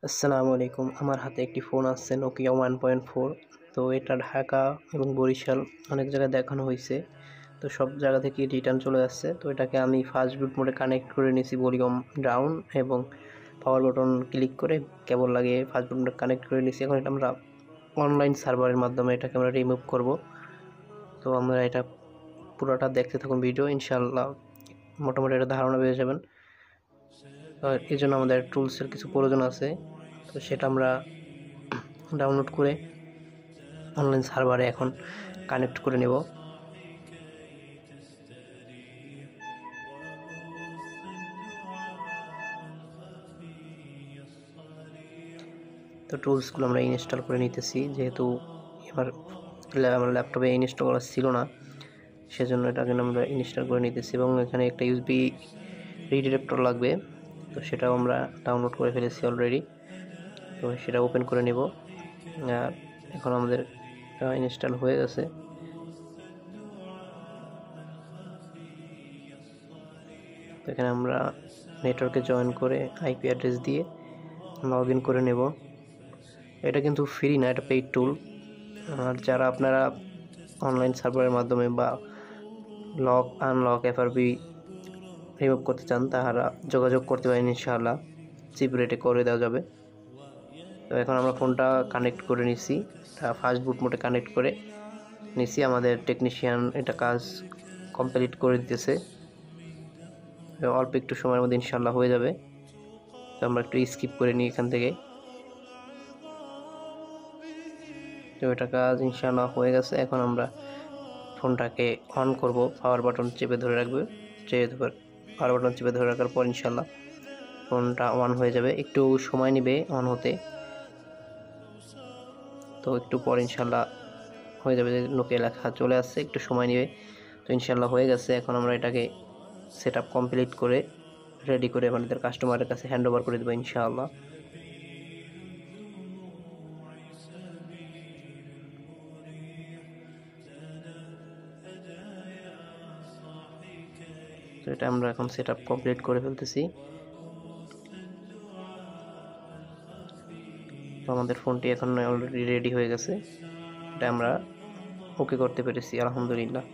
আসসালামু আলাইকুম। আমার হাতে একটি ফোন আছে নোকিয়া 1.4। তো এটা ঢাকা এবং বরিশাল অনেক জায়গায় দেখানো হয়েছে। তো সব জায়গা থেকে রিটার্ন চলে আসছে। তো এটাকে আমি ফাস্ট বুট মোডে কানেক্ট করে নিয়েছি, ভলিউম ডাউন এবং পাওয়ার বাটন ক্লিক করে কেবল লাগিয়ে ফাস্ট বুট মোডে কানেক্ট করে নিয়েছি। এখন এটা আমরা অনলাইন সার্ভারের মাধ্যমে এটাকে আমরা রিমুভ করব। তো আমরা এটা পুরোটা দেখতে থাকুন ভিডিও, ইনশাআল্লাহ মোটামুটি একটা ধারণা পেয়ে যাবেন। এই জন্য আমাদের টুলসের কিছু প্রয়োজন আছে, তো সেটা আমরা ডাউনলোড করে অনলাইন সার্ভারে এখন কানেক্ট করে নেব। তো টুলসগুলো আমরা ইনস্টল করে নিতেছি, যেহেতু এবার আমার ল্যাপটপে ইনস্টল করা ছিল না, সেজন্য এটাকে আমরা ইনস্টল করে নিতেছি। এবং এখানে একটা ইউএসবি রিডিরেক্টর লাগবে, তো সেটাও আমরা ডাউনলোড করে ফেলেছি অলরেডি। তো সেটা ওপেন করে নেব। আর এখন আমাদের ইনস্টল হয়ে গেছে। তো এখানে আমরা নেটওয়ার্কে জয়েন করে আইপি অ্যাড্রেস দিয়ে লগ ইন করে নেব। এটা কিন্তু ফ্রি না, এটা পেইড টুল। আর যারা আপনারা অনলাইন সার্ভারের মাধ্যমে বা লক আনলক এফআরবি রিমুভ করতে চান, তাহারা যোগাযোগ করতে পারেন, ইনশাআল্লাহ চিপ রেটে করে দেওয়া যাবে। তো এখন আমরা ফোনটা কানেক্ট করে নিছি, ফাস্ট বুট মোডে কানেক্ট করে নিছি। আমাদের টেকনিশিয়ান এটা কাজ কমপ্লিট করে দিতেছে, অল্প একটু সময়ের মধ্যে ইনশাআল্লাহ হয়ে যাবে। তো আমরা একটু স্কিপ করে নিই এখান থেকে। তো এটা কাজ ইনশাআল্লাহ হয়ে গেছে। এখন আমরা ফোনটাকে অন করব, পাওয়ার বাটন চেপে ধরে রাখবে। পাওয়ার বাটন চেপে ধরে রাখার পর ইনশাআল্লাহ ফোনটা অন হয়ে যাবে। একটু সময় নেবে অন হতে, তো একটু পর ইনশাআল্লাহ হয়ে যাবে। নোকিয়া লেখা চলে আসছে, একটু সময় নেবে। তো ইনশাআল্লাহ হয়ে গেছে। এখন আমরা এটাকে সেট আপ কমপ্লিট করে রেডি করে আমাদের কাস্টমারের কাছে হ্যান্ড ওভার করে দেবো ইনশাআল্লাহ। তো এটা আমরা এখন সেট আপ কমপ্লিট করে ফেলতেছি। তো আমাদের ফোনটি এখন অলরেডি রেডি হয়ে গেছে, এটা আমরা ওকে করতে পেরেছি, আলহামদুলিল্লাহ।